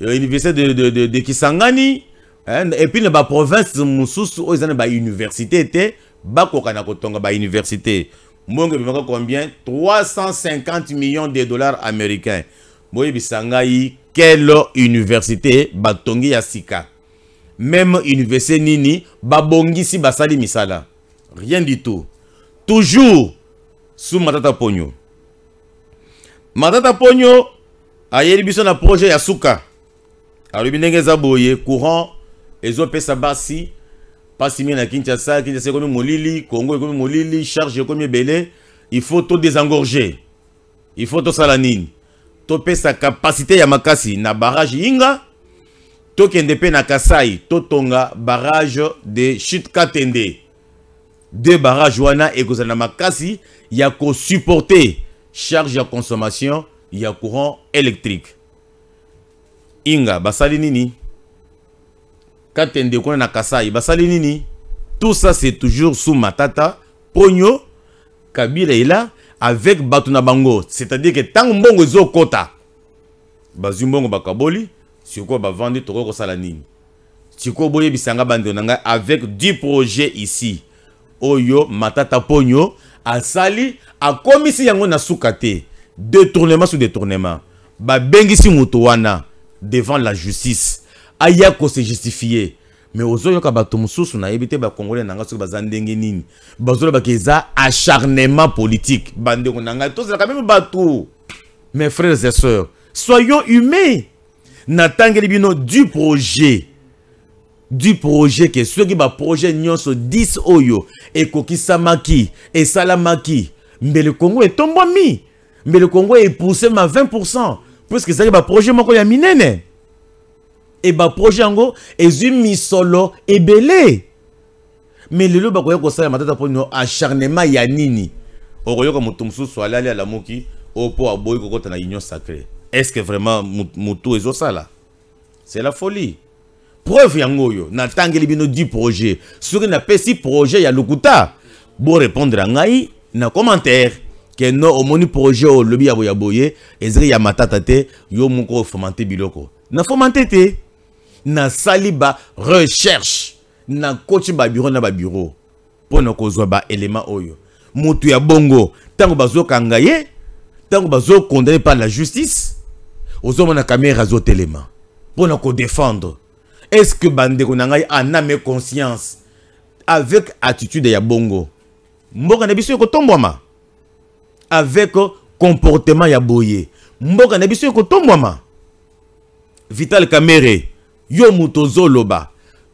université de Kisangani et puis la province mususu ozana ba université te bakokana kotonga ba université mbongo bimaka combien 350 millions de dollars américains boye bisangai quelle université batongi ya sika même université nini babongisi basali misala rien du tout toujours sous Matata Ponyo ayeli biso na projet ya suka alobi ndenge eza boye courant ezopesa basi pasi mi na Kinshasa ekomi molili Congo ekomi molili charge ekomi ebele il faut tout désengorger il faut tosala nini topesa capacité ya makasi na barrage Inga tokende pe na Kasai totonga barrage de Chute Katende deux barrages wana ekozala na makasi ya ko supporter charge ya consommation ya courant électrique. Inga basali nini Katende kuna na Kasai basali nini. Tout ça c'est toujours sous Matata Ponyo Kabila est là avec Batuna Bango, c'est-à-dire que tant mbongo zo kota bazumbongo bakaboli siko ba vendre toko sala nini siko boye bisanga bande nanga avec du projet ici oyo Matata Ponyo asali a komisi yango na sukate détournement sous détournement ba bengisi mutu wana devant la justice aya ko se justifier mais ozoyo ka bato mususu na ebite ba congolais nanga soki bazandenge nini bazolo bakeza acharnement politique bande ko nanga tous la quand même bato. Mes frères et sœurs, soyons humains. Natangeli bino du projet que ceux qui ba projet nyonso 10 oyo et kokisamaki et salamaki mais le Congo est tombami mais le Congo est poussé à 20% puisque ça ba projet moko ya minene et ba projet ngo ezumi solo ebele mais lelo ba koya ko sala Matata Ponyo acharnement ya nini okoyoka mutumsu so alali ala moki opo aboyi kokota na union sacrée. Est-ce que vraiment mutu ezo sala? C'est la folie. Preuve yangoyo natangeli bino du projet ce que na pesi projet ya lokuta bo répondre à ngai na commentaire que no omoni projet o lobi ya boye ezri ya Matata te yo moko fomante biloko na fomante te na saliba recherche na coach ba bureau na ba bureau pona kozwa ba élément oyo mutu ya bongo tango bazo kangaye tango bazo condamné par la justice ozo mona caméra zo téléma pona ko défendre. Est-ce que bande konangai a mes conscience avec attitude ya bongo mboka na biso ko tombwama avec comportement ya boye mboka na biso ko tombwama. Vital Kamerhe yo muto zoloba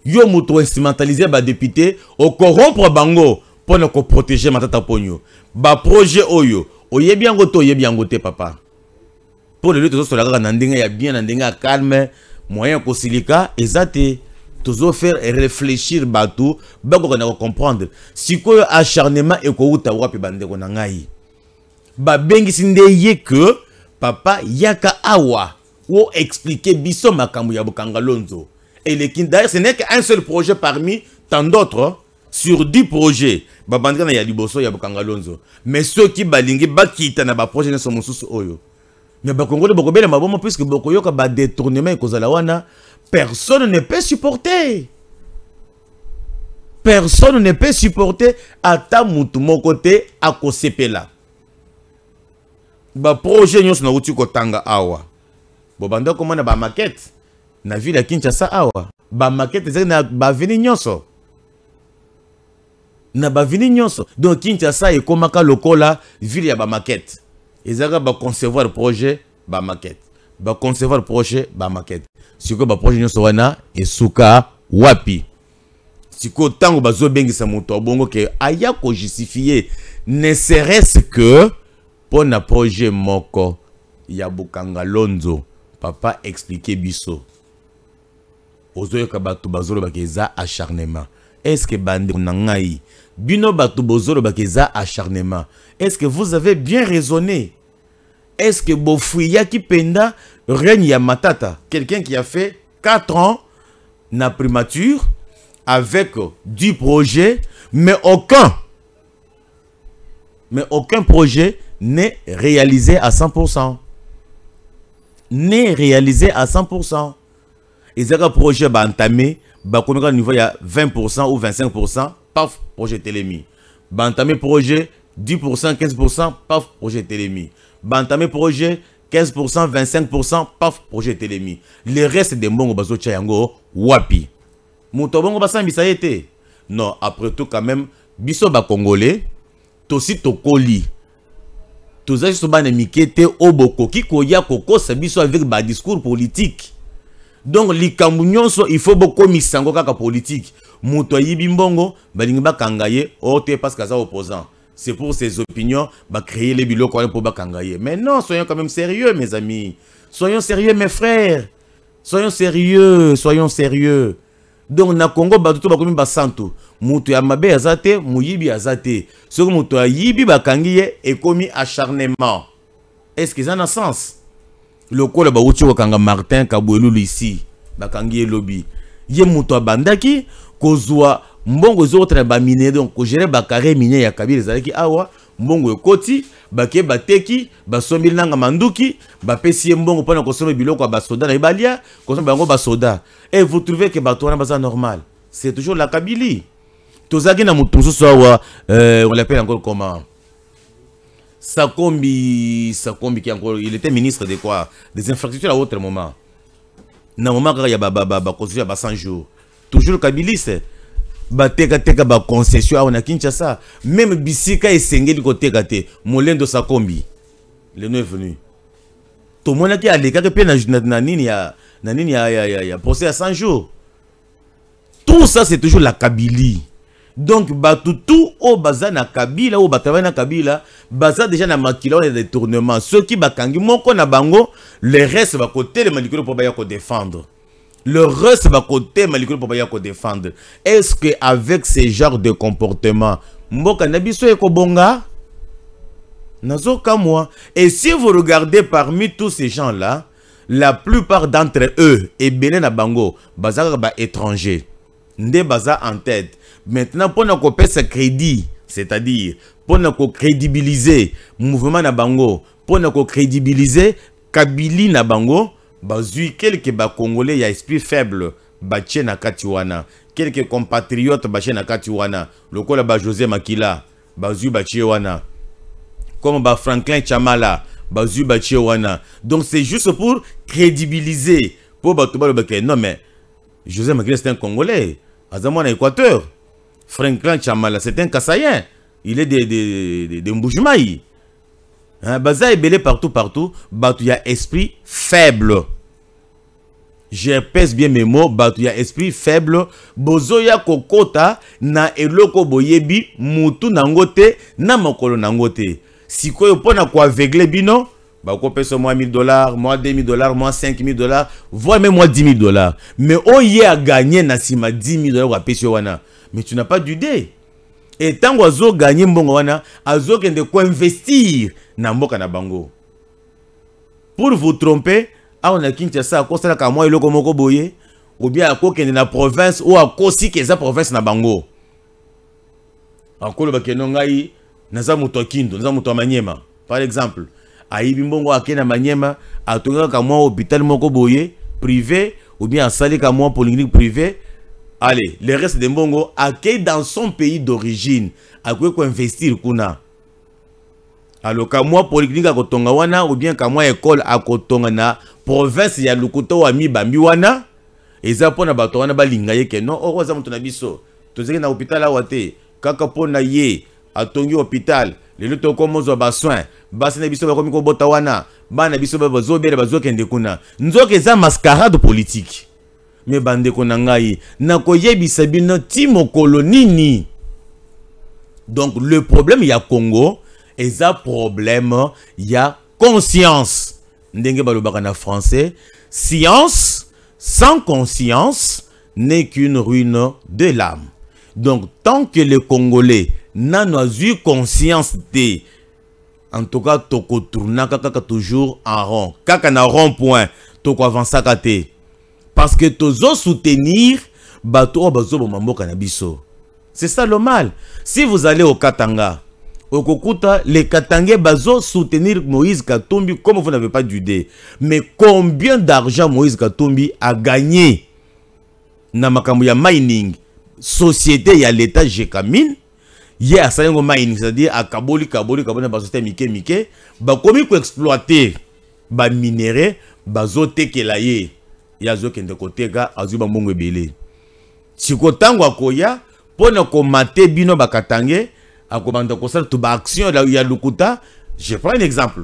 yo muto instrumentaliser ba député o corrompre bango pona ko protéger Matata Ponyo ba projet oyo oyebi yango to oyebi yango te papa pour le lutte sur la grande ndinga ya bien ndinga calme moyen ko silika ezate toujours faire réfléchir batou bako na comprendre sikoyo acharnement e ko uta wapi bande ko ngai ba bengi sinde ye que papa yaka awa ou expliquer biso makambo ya Bokangalonzo et le d'ailleurs ce n'est qu'un seul projet parmi tant d'autres sur 10 projets babandika na ya liboso ya Bokangalonzo mais ceux qui balingi bakita na ba projet na somususu oyo mais ba Congolais bokobela mabomo puisque bokoyoka ba détournement kozala wana personne ne peut supporter ata mutu moko te akosepela ba projet nyonso na uti kotanga awa bobanda komona ba maquette na ville ya Kinshasa awa ba maquette ezali na ba vini nyonso donc Kinshasa ekomaka lokola ville ya ba maquette ezaka ba concevoir projet ba maquette siko ba projet nyonso wana esuka wapi siko tango bazo bengisa moto bongo ke aya ko justifier ne serait-ce que pour na projet moko ya Bokangalonzo papa expliquer biso ozoyo ka batu bazolo bakeza acharnement. Est-ce que bande ngai bino batu bozolo bakeza acharnement? Est-ce que vous avez bien raisonné? est-ce que Bofouya qui penda règne ya Matata, quelqu'un qui a fait 4 ans na primature avec du projet, mais aucun projet n'est réalisé à 100%. N'est réalisé à 100%. Et ça, projet va entamer, va au niveau il y a 20% ou 25%, paf, projet télémi. Va entamer projet 10%, 15%, paf, projet télémi. Va entamer projet 15%, 25%, paf, projet télémi. Le reste des mbongo bazo chayango, wapi. Moutobongo basan bisayete. Non, après tout, quand même, biso ba congolais, tosi tokoli. Toza soba ne mikete oboko ki koya koko sabiso avec ba discours politique. Donc likambu so il faut beaucoup misango kaka politique. Muto yibi mbongo balingi bakangaye ote parce que ça opposant. C'est pour ses opinions ba créer les biloko pour bakangaye. Mais non, soyons quand même sérieux mes amis. Soyons sérieux mes frères. Soyons sérieux, soyons sérieux. Donc na Congo batuto bakomi basantu. Muto ya mabe azate, muyibi azate. Ce que muto ya yibi bakangiye ekomi acharnement. Est-ce que ça a un sens? Le col ba uchi wakanga Martin Kabwelulu ici bakangiye lobby. Ye muto bandaki kozwa mbongo zotre ba mine donc ko gérer ba carré minier ya Kabila zalaki awa mbongo ekoti bake bateki basombi nanga manduki bapesi mbongo pona kosomba biloko ba soda na ibalia kosomba bango ba soda. Et vous trouvez que batona baza normal? C'est toujours la Kabylie. Tozaki na mutu sowa on l'appelle encore comment? Sakombi qui encore, il était ministre de quoi? Des infrastructures à autre moment. Na moment quand il y a construit à 100 jours. Toujours kabiliste. Teka ba concession à Kinshasa. Même Bisika et Sengeli côté gâté. Molendo Sakombi. Le nom est venu. Tout le monde qui a les gars qui nanini ya procès à 100 jours. Tout ça c'est toujours la Kabylie. Donc, tout au baza na Kabila, au batava na Kabila, baza déjà na makila ou des détournements. Ceux qui bakangi moko na bango, le reste va côté le malikolo pour baya ko défendre. Le reste va côté malikolo pour baya ko défendre. Est-ce que avec ce genre de comportement, mboka na biso eko bonga? Nazo ka moi. Et si vous regardez parmi tous ces gens-là, la plupart d'entre eux, et belé na bango, baza ba étranger. Nde baza en tête. Maintenant, pour nous couper ce crédit, c'est-à-dire pour nous crédibiliser mouvement na bango, pour nous crédibiliser Kabylie na bango, bazui quelques Congolais y a esprit faible, baché na katiwana, quelques compatriotes baché na katiwana, le kola ba José Makila, bazui baché wana, comme ba Franklin Chamala, bazui baché wana. Donc c'est juste pour crédibiliser, pour batouba le non mais José Makila c'est un Congolais, azamou en Équateur. Franklin Chamala, c'est un Kassayen. Il est de Mboujumaï. Baza est belé partout. Batou y a esprit faible. Je pèse bien mes mots. Batou y a esprit faible. Bozoya kokota na eloko boyebi mutu nangote na mokolo nangote. Si quoi yopona kwa avegle bino, bah ko pèse moi $1000, moi $2000, moi $5000, voire même moi $10,000. Mais on y a gagné na sima $10,000 wa pèse wana. Mais tu n'as pas d'idée. Et tant que tu as gagné mbongo wana, azo kende ko investir na mboka na bango. Pour vous tromper, on a Kinshasa a kosala ka moi eloko moko boye, ou bien a ko kende na province ou a kosi ke za province na bango. Akolo bakeno ngai naza muto Kindo, naza muto Manyema. Par exemple, aibi mbongo akena Manyema, atonga ka moi hôpital moko boye privé ou bien asali ka moi polyclinique privé. Allez, le reste de Mbongo accueille dans son pays d'origine. À quoi investir kuna. Alors, quand moi, polyclinique à Kotonga wana, ou bien quand moi, école à Kotonga na province ya Lukuto wa mi bambi wana, et ça pour na bato wana balinga ye ke non, oh, ça mutuna biso. Tozeki na hôpital awate, kaka pona ye, atongi hôpital, les luto komozo ba soin, basi na biso ba komi ko bota wana, bana biso ba bazo bere bazo kende kuna. Nzoke za mascarade politique. Mais bande konangai na koyebisa bino ti mokolo nini. Donc le problème il y a Congo et ça problème il y a conscience. Ndenge balobaka na français, science sans conscience n'est qu'une ruine de l'âme. Donc tant que les Congolais n'ont eu conscience de En tout cas, toko tourna kaka toujours en rond. Kaka na rond-point, toko avancer kate. Parce que tozo soutenir bato bazo bomamboka na biso. C'est ça le mal. Si vous allez au Katanga, au Kokuta, les Katangais bazo soutenir Moïse Katumbi comme vous n'avez pas d'idée. Mais combien d'argent Moïse Katumbi a gagné na makambo ya mining, société ya l'état Jekamine? Yé a salengo mining, c'est-à-dire à kaboli na société mike ba komi ko exploiter ba minerai bazo tekela ye yazo kende koteka azuba mbongo ebele. Siko tango akoya pona ko mate bino bakatange akomanda ko sala to ba action ya lukuta. Je prends un exemple.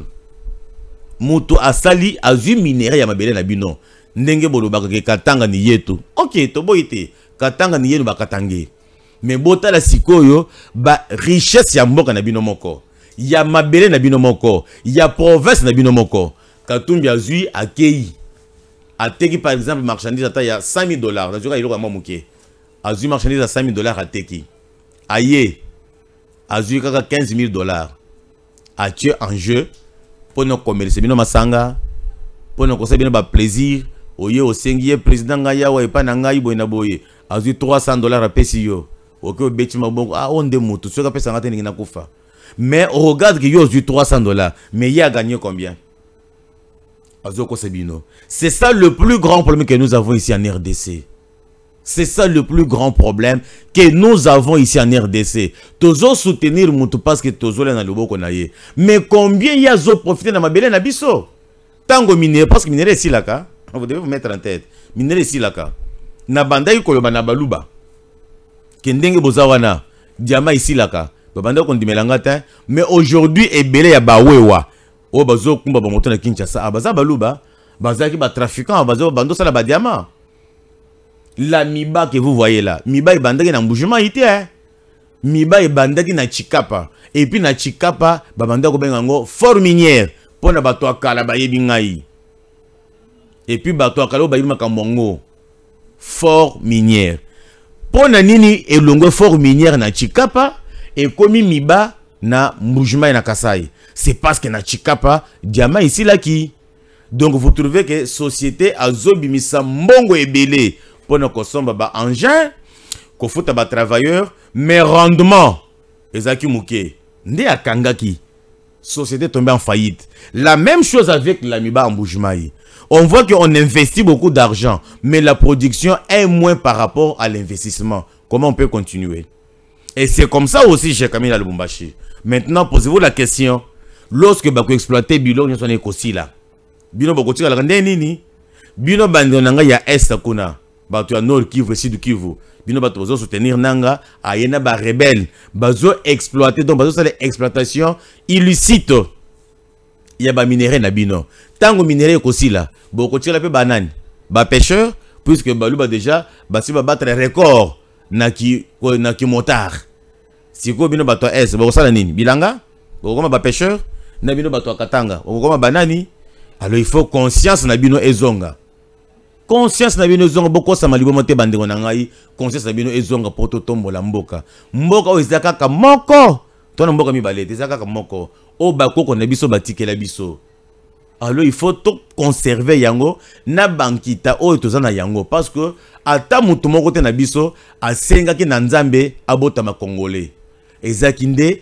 Mutu asali azu minerai ya mabele na bino. Ndenge bolo bakake katanga ni yetu. OK, to boyite katanga ni yenu bakatange. Mais bota la sikoyo ba richesse ya mboka na bino moko. Ya mabele na bino moko. Ya province na bino moko. Katumbi azui akei. Ateki par exemple marchandise ata ya $100,000. Nazoka iloko ya momuke. Azui marchandise à $100,000 ateki. Aye. Azui kaka $15,000. Atue en jeu. Pono commerce bino masanga. Pono kosa bino ba plaisir. Oye osengi président ngaya wa epa na ngai boy na boye. Azui $300 a pesi yo. Ok, on démoute, ce que ça n'a pas. Mais on regarde qu'il y a eu $300, mais il a gagné combien? C'est ça le plus grand problème que nous avons ici en RDC. C'est ça le plus grand problème que nous avons ici en RDC. Tozo soutenir Moutou parce que Tozo l'a le beau qu'on a eu. Mais combien il y a zo profiter de ma belle nabiso? Tango miné, parce que minerai ici là, vous devez vous mettre en tête. Minerai ici là, na bandai koloba na baluba. Kendenge bozawana diama ici laka babanda kondimelanga ta mais aujourd'hui ebele ya bawewa o bazo kumba ba moto na Kinshasa abaza baluba bazaki ba trafiquant bazo bando sala ba diamant. La miba que vous voyez là, miba ibandaki na mbujuma ité miba ibandaki na Chikapa et puis na Chikapa babanda ko bengango fort minière pona bato akala ba yebi ngai et puis bato akala ba yebi makambo fort minière. Pona nini elongo fort minière na Chikapa et komi miba na Mbujima na Kasai. C'est parce que na Chikapa diama ici là qui. Donc vous trouvez que société azobimisa mbongo ebele pona kosomba ba engin ko futa ba travailleur mais rendement ezaki muke nde akangaki société tombée en faillite. La même chose avec la miba en Mbujima. On voit qu'on investit beaucoup d'argent, mais la production est moins par rapport à l'investissement. Comment on peut continuer? Et c'est comme ça aussi chez Camille Lubumbashi. Maintenant, posez-vous la question. Lorsque vous exploitez Bilo, vous êtes aussi là. Bilo, vous êtes là. Bilo, vous êtes est kuna. Vous êtes nord Kivu, sud Kivu. Bilo, vous êtes soutenir Nanga. Ayena ba rebelle. Vous êtes exploité. Donc, vous êtes l'exploitation illicite. Il y a ba minerai na bino. Tango minerai aussi là. Beaucoup de la banane. Ba pêcheur, puisque baluba déjà, si va battre record na ki motard. Si ko bino bato es, ba sala nini? Bilanga? Ba ba pêcheur, na bino bato katanga. Ba banani. Alors il faut conscience na bino ezonga. Conscience na bino ezonga boko sa malibo mote bandengo na ngai. Conscience na bino ezonga poto tombo la mboka. Mboka o ezaka ka moko. Tona mboka mi balete ezaka ka moko. O bakoko na biso batikela biso. Alors il faut tout conserver yango na bankita o tozana yango parce que ata mutu moko te na biso asenga ki na nzambe abota ma congolais. Ezakinde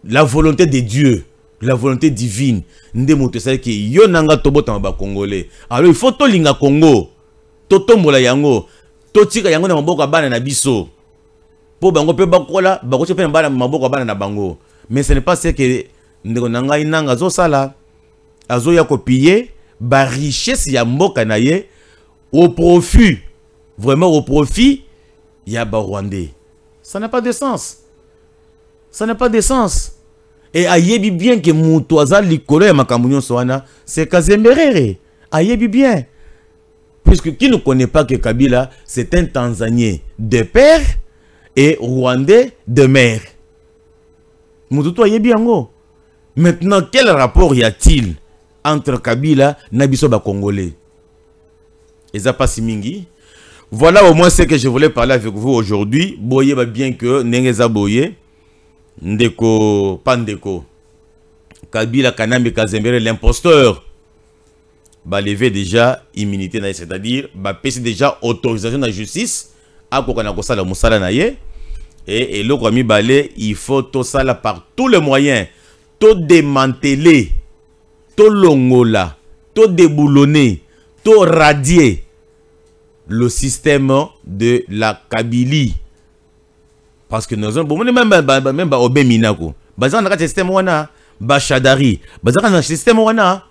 la volonté de Dieu, la volonté divine. Nde mutu sa ki yo nanga tobota ma congolais. Alors il faut to linga Congo. To tombola yango, to tika yango na maboko bana na biso. Po bango pe bakola, bakoche pe bana maboko bana na bango. Mais ce n'est pas ce que ndeko nanga inanga zo sala. Azo ya copier ba richesse ya mboka na ye au profit, vraiment au profit ya ba Rwandais. Ça n'a pas de sens. Ça n'a pas de sens. Et ayebi bien que mutu azali likolo ya makambo nyonso wana c'est Kazemberere. Ayebi bien. Puisque qui ne connaît pas que Kabila c'est un Tanzanien de père et Rwandais de mère. Mutu to ayebi yango. Maintenant quel rapport y a-t-il entre Kabila et Nabiso Congolais? Et ça passe mingi. Voilà au moins ce que je voulais parler avec vous aujourd'hui. Boye va bien que Nengeza Boye, Ndeko, Pandeko. Kabila Kanambe Kazembere l'imposteur va lever déjà immunité, c'est-à-dire va passer déjà autorisation de la justice à kokana kosala musala na ye et le Kwami Balé il faut tout ça là par tous les moyens tout démanteler tout longola tout déboulonner tout radier le système de la Kabylie parce que nous avons même Obeminako bazan na système wana bachadari bazan na système wana.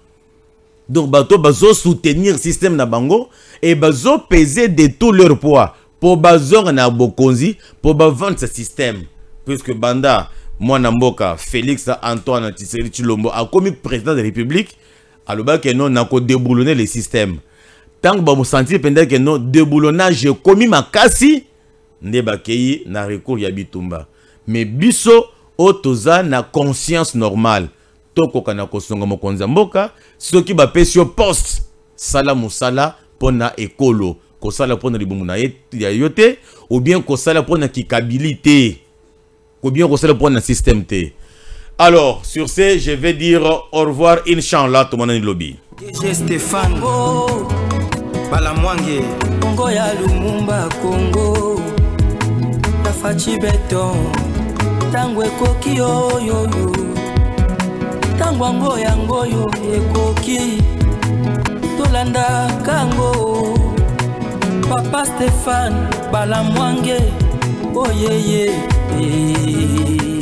Donc, bato bazo soutenir le système na bango et bazo peser de tout leur poids pour bazor na bokonzi pour vendre ce système. Puisque Banda, moi Namboka, Félix Antoine Tshisekedi Tshilombo a commis président de la République, alors que non n'a ko déboulonner le système. Tant que vous sentez pendant que non déboulonnage commis ma kasi ne bakei na recours ya bitumba. Mais biso otoza na conscience normale. Toko kana kosonga mokonza mboka soki ba pesio poste sala musala pona ekolo ko sala pona libumu na ya yote ou bien ko sala pona kikabilité ou bien ko sala pona système té. Alors sur ce je vais dire au revoir inchallah tout le monde lobby. DJ Stéphane Balamwange Congo ya Lumumba Congo ta fachi beton tangwe koki yo yo yo Tangwango yango yo ekoki tolanda kango Papa Stéphane Balamwange oh yeah yeah